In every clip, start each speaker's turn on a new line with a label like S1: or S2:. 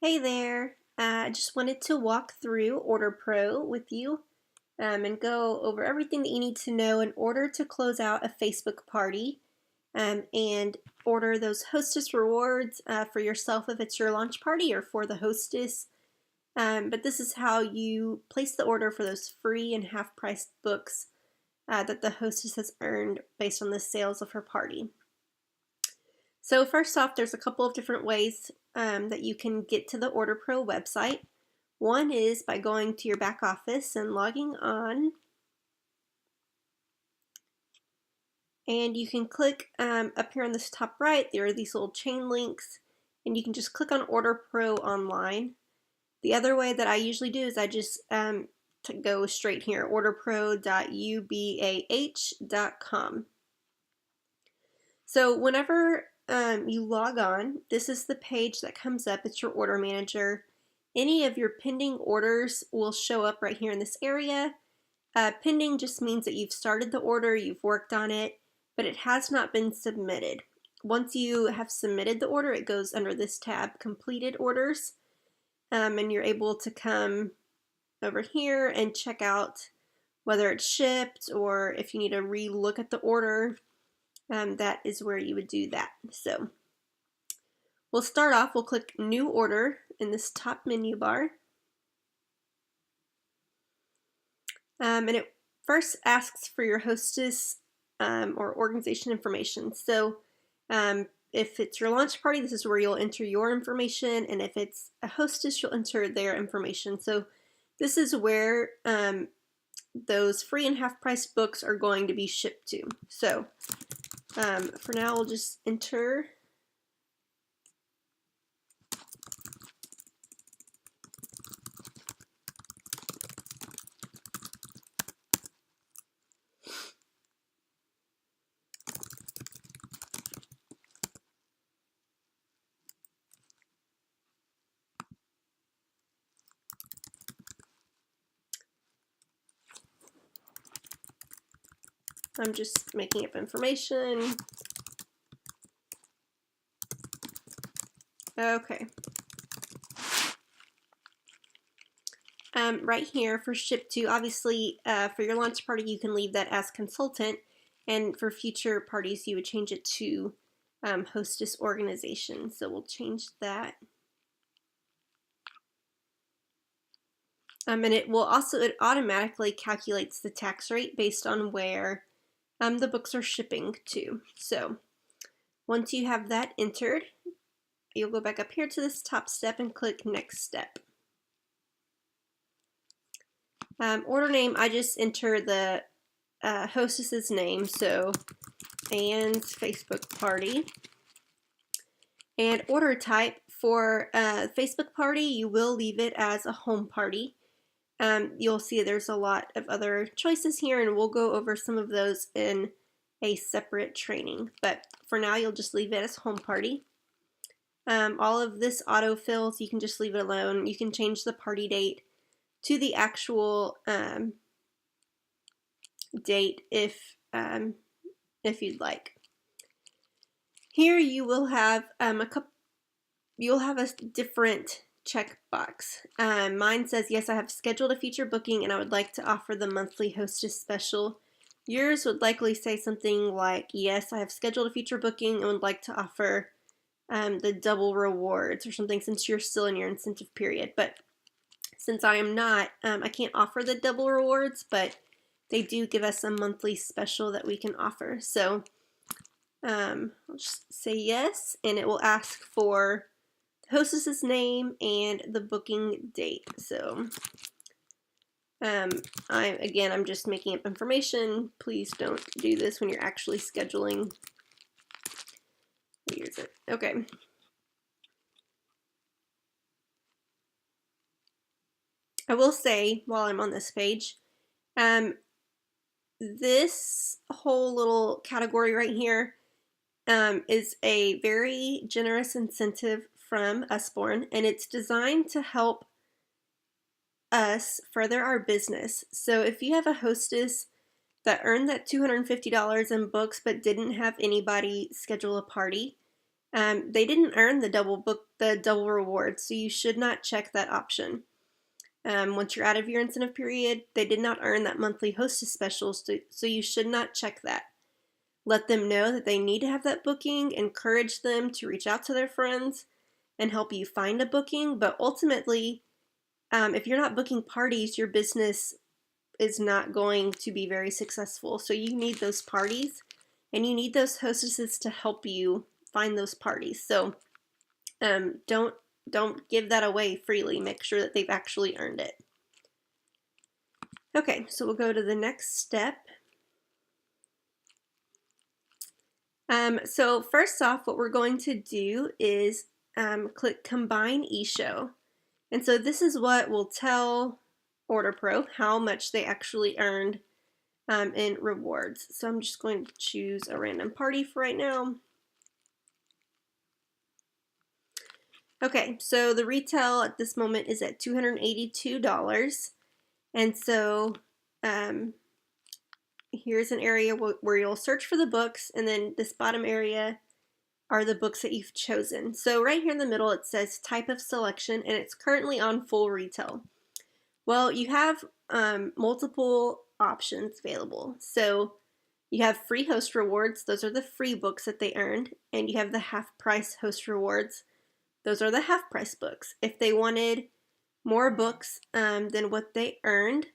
S1: Hey there. I just wanted to walk through OrderPro with you and go over everything that you need to know in order to close out a Facebook party and order those hostess rewards for yourself if it's your launch party or for the hostess. But this is how you place the order for those free and half-priced books that the hostess has earned based on the sales of her party. So first off, there's a couple of different ways that you can get to the OrderPro website. One is by going to your back office and logging on. And you can click up here on this top right, there are these little chain links, and you can just click on OrderPro online. The other way that I usually do is I just go straight here, orderpro.ubah.com. So whenever you log on, this is the page that comes up. It's your order manager. Any of your pending orders will show up right here in this area. Pending just means that you've started the order, you've worked on it, but it has not been submitted. Once you have submitted the order, it goes under this tab, Completed Orders, and you're able to come over here and check out whether it's shipped or if you need to re-look at the order. That is where you would do that. So we'll start off, we'll click New Order in this top menu bar. And it first asks for your hostess or organization information. So if it's your launch party, this is where you'll enter your information, and if it's a hostess, you'll enter their information. So this is where those free and half-price books are going to be shipped to. So for now, we'll just enter I'm just making up information. Okay. Right here for ship to, obviously for your launch party you can leave that as consultant, and for future parties you would change it to hostess organization. So we'll change that. And it automatically calculates the tax rate based on where the books are shipping to. So once you have that entered, you'll go back up here to this top step and click Next Step. Order name, I just enter the hostess's name, so Anne's Facebook party. And order type, for Facebook party, you will leave it as a home party. You'll see there's a lot of other choices here, and we'll go over some of those in a separate training. But for now, you'll just leave it as home party. All of this autofills, you can just leave it alone. You can change the party date to the actual date if you'd like. Here you will have you'll have a different checkbox. Mine says, yes, I have scheduled a future booking and I would like to offer the monthly hostess special. Yours would likely say something like, yes, I have scheduled a future booking and would like to offer the double rewards or something, since you're still in your incentive period. But since I am not, I can't offer the double rewards, but they do give us a monthly special that we can offer. So I'll just say yes, and it will ask for the hostess's name and the booking date. So I'm just making up information. Please don't do this when you're actually scheduling. Here's it. Okay. I will say, while I'm on this page, this whole little category right here is a very generous incentive from Usborne, and it's designed to help us further our business. So if you have a hostess that earned that $250 in books but didn't have anybody schedule a party, they didn't earn the double book the double reward, so you should not check that option. Once you're out of your incentive period, they did not earn that monthly hostess special, so you should not check that. Let them know that they need to have that booking, encourage them to reach out to their friends and help you find a booking. But ultimately, if you're not booking parties, your business is not going to be very successful. So you need those parties and you need those hostesses to help you find those parties. So don't give that away freely. Make sure that they've actually earned it. Okay, so we'll go to the next step. So first off, what we're going to do is click Combine eShow. And so this is what will tell OrderPro how much they actually earned in rewards. So I'm just going to choose a random party for right now. Okay, so the retail at this moment is at $282. And so here's an area where you'll search for the books, and then this bottom area are the books that you've chosen. So right here in the middle it says type of selection, and it's currently on full retail. Well, you have multiple options available. So you have free host rewards, those are the free books that they earned, and you have the half price host rewards, those are the half price books. If they wanted more books than what they earned,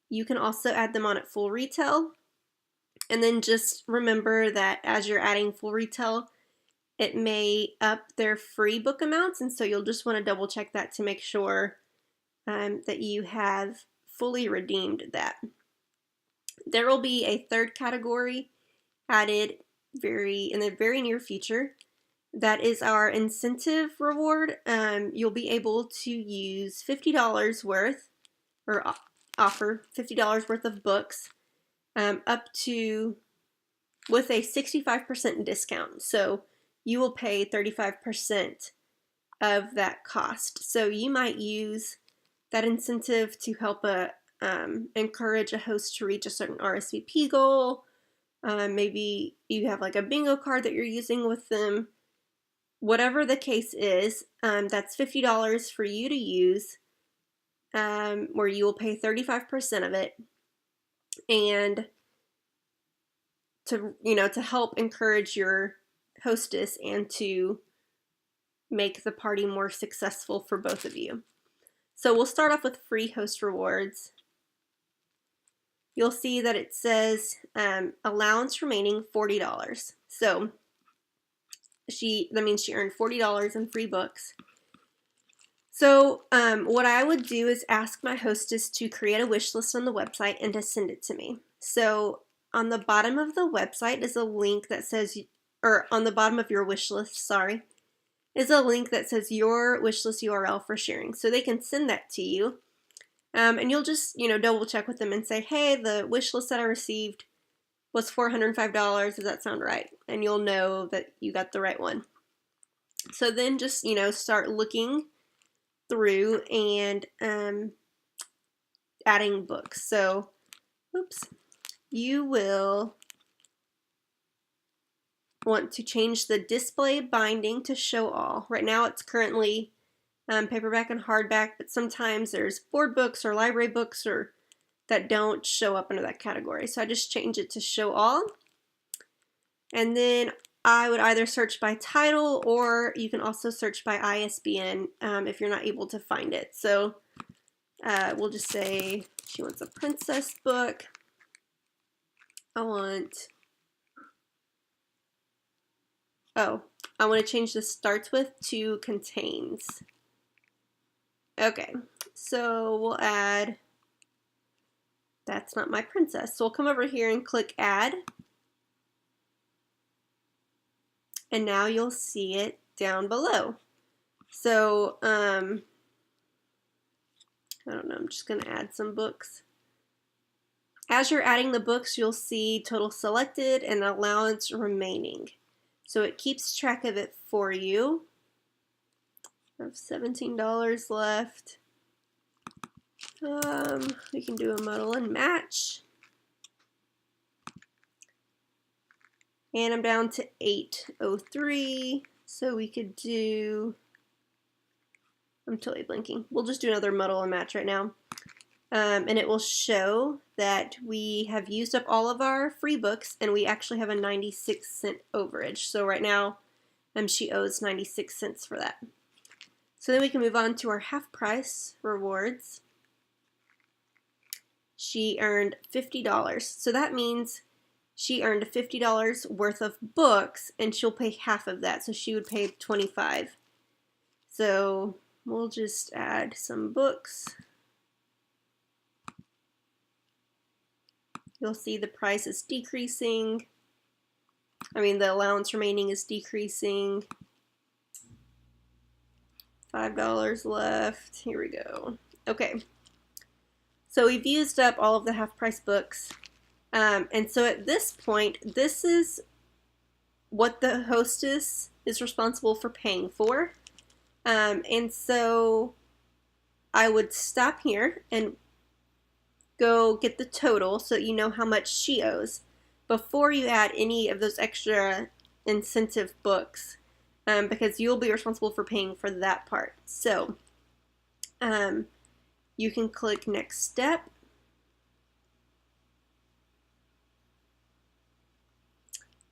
S1: you can also add them on at full retail. And then just remember that as you're adding full retail, it may up their free book amounts, and so you'll just want to double check that to make sure that you have fully redeemed that. There will be a third category added in the very near future. That is our incentive reward. You'll be able to use $50 worth, or offer $50 worth of books up to, with a 65% discount. So you will pay 35% of that cost. So you might use that incentive to help encourage a host to reach a certain RSVP goal. Maybe you have like a bingo card that you're using with them. Whatever the case is, that's $50 for you to use, where you will pay 35% of it, and to help encourage your hostess and to make the party more successful for both of you. So we'll start off with free host rewards. You'll see that it says allowance remaining $40. So that means she earned $40 in free books. So what I would do is ask my hostess to create a wish list on the website and to send it to me. So on the bottom of the website is a link that says, or on the bottom of your wish list, sorry, is a link that says your wish list URL for sharing. So they can send that to you. And you'll just, double check with them and say, hey, the wish list that I received was $405. Does that sound right? And you'll know that you got the right one. So then just, start looking through and adding books. So, you will want to change the display binding to show all. Right now it's currently paperback and hardback, but sometimes there's board books or library books that don't show up under that category. So I just change it to show all. And then I would either search by title, or you can also search by ISBN if you're not able to find it. So we'll just say she wants a princess book. I want to change the starts with to contains. Okay, so we'll add, that's not my princess. So we'll come over here and click add. And now you'll see it down below. So, I don't know, I'm just going to add some books. As you're adding the books, you'll see total selected and allowance remaining. So it keeps track of it for you. I have $17 left. We can do a model and match. And I'm down to 803, so we could do I'm totally blinking. We'll just do another muddle and match right now. And it will show that we have used up all of our free books and we actually have a 96-cent overage. So right now, she owes 96 cents for that. So then we can move on to our half price rewards. She earned $50. So that means she earned $50 worth of books and she'll pay half of that. So she would pay $25. So we'll just add some books. You'll see the price is decreasing. The allowance remaining is decreasing. $5 left. Here we go. Okay. So we've used up all of the half price books. And so at this point, this is what the hostess is responsible for paying for. And so I would stop here and go get the total so that you know how much she owes before you add any of those extra incentive books, because you'll be responsible for paying for that part. So you can click next step.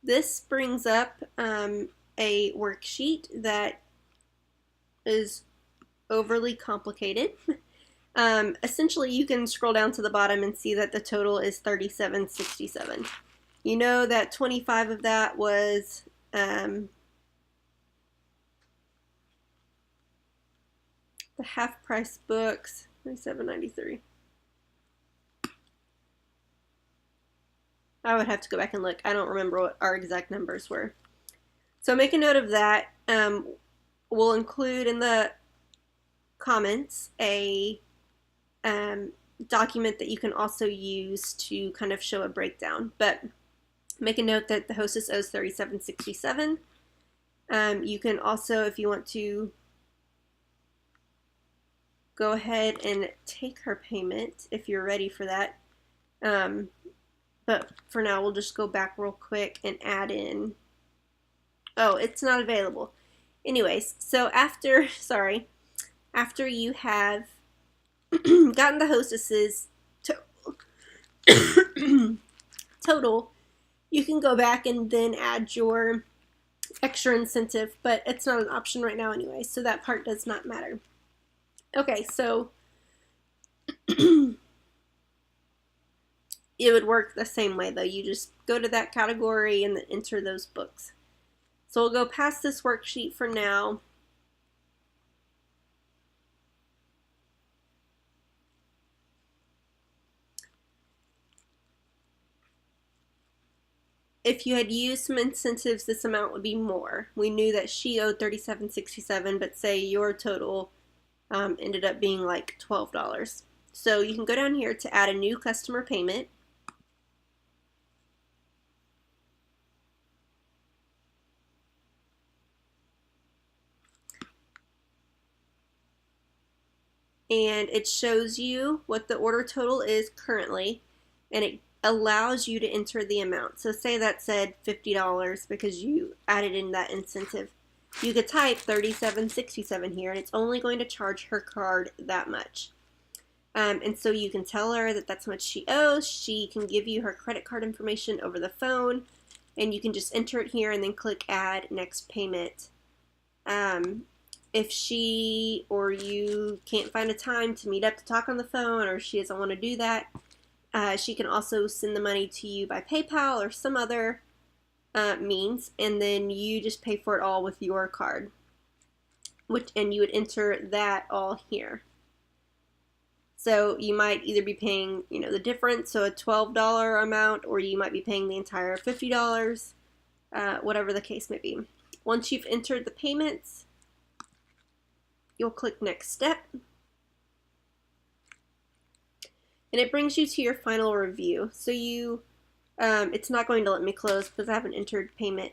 S1: This brings up a worksheet that is overly complicated. Essentially, you can scroll down to the bottom and see that the total is $37.67. You know that 25 of that was the half price books, $37.93. I would have to go back and look. I don't remember what our exact numbers were. So make a note of that. We'll include in the comments a document that you can also use to kind of show a breakdown. But make a note that the hostess owes $37.67. You can also, if you want to, go ahead and take her payment if you're ready for that. But for now, we'll just go back real quick and add in. Oh, it's not available. Anyways, so after you have gotten the hostess's total, you can go back and then add your extra incentive, but it's not an option right now anyway, so that part does not matter. Okay, so it would work the same way though. You just go to that category and then enter those books. So we'll go past this worksheet for now. If you had used some incentives, this amount would be more. We knew that she owed $37.67, but say your total ended up being like $12. So you can go down here to add a new customer payment. And it shows you what the order total is currently, and it allows you to enter the amount. So say that said $50 because you added in that incentive. You could type $37.67 here, and it's only going to charge her card that much. And so you can tell her that that's how much she owes. She can give you her credit card information over the phone, and you can just enter it here and then click Add Next Payment. If she or you can't find a time to meet up to talk on the phone, or she doesn't want to do that, she can also send the money to you by PayPal or some other means, and then you just pay for it all with your card. And you would enter that all here. So you might either be paying, the difference, so a $12 amount, or you might be paying the entire $50, whatever the case may be. Once you've entered the payments, you'll click Next Step. And it brings you to your final review. So it's not going to let me close because I haven't entered payment.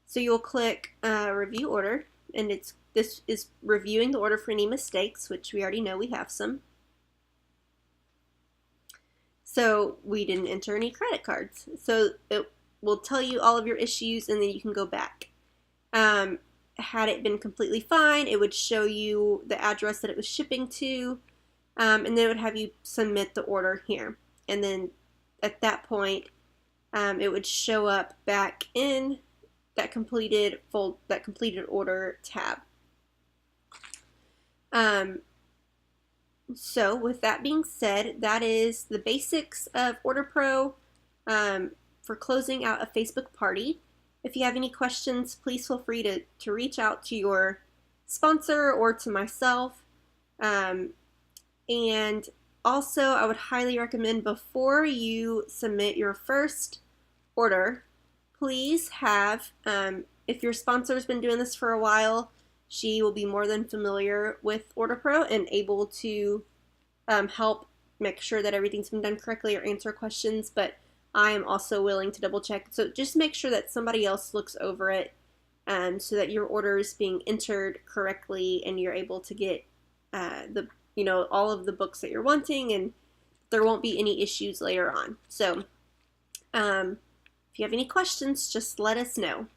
S1: So you'll click Review Order, and this is reviewing the order for any mistakes, which we already know we have some. So we didn't enter any credit cards. So it will tell you all of your issues, and then you can go back. had it been completely fine, it would show you the address that it was shipping to, and then it would have you submit the order here. And then at that point, it would show up back in that completed order tab. So with that being said, that is the basics of OrderPro for closing out a Facebook party. If you have any questions, please feel free to reach out to your sponsor or to myself. And also, I would highly recommend, before you submit your first order, please have, if your sponsor's been doing this for a while, she will be more than familiar with OrderPro and able to help make sure that everything's been done correctly or answer questions, but I am also willing to double check. So just make sure that somebody else looks over it so that your order is being entered correctly and you're able to get all of the books that you're wanting, and there won't be any issues later on. So if you have any questions, just let us know.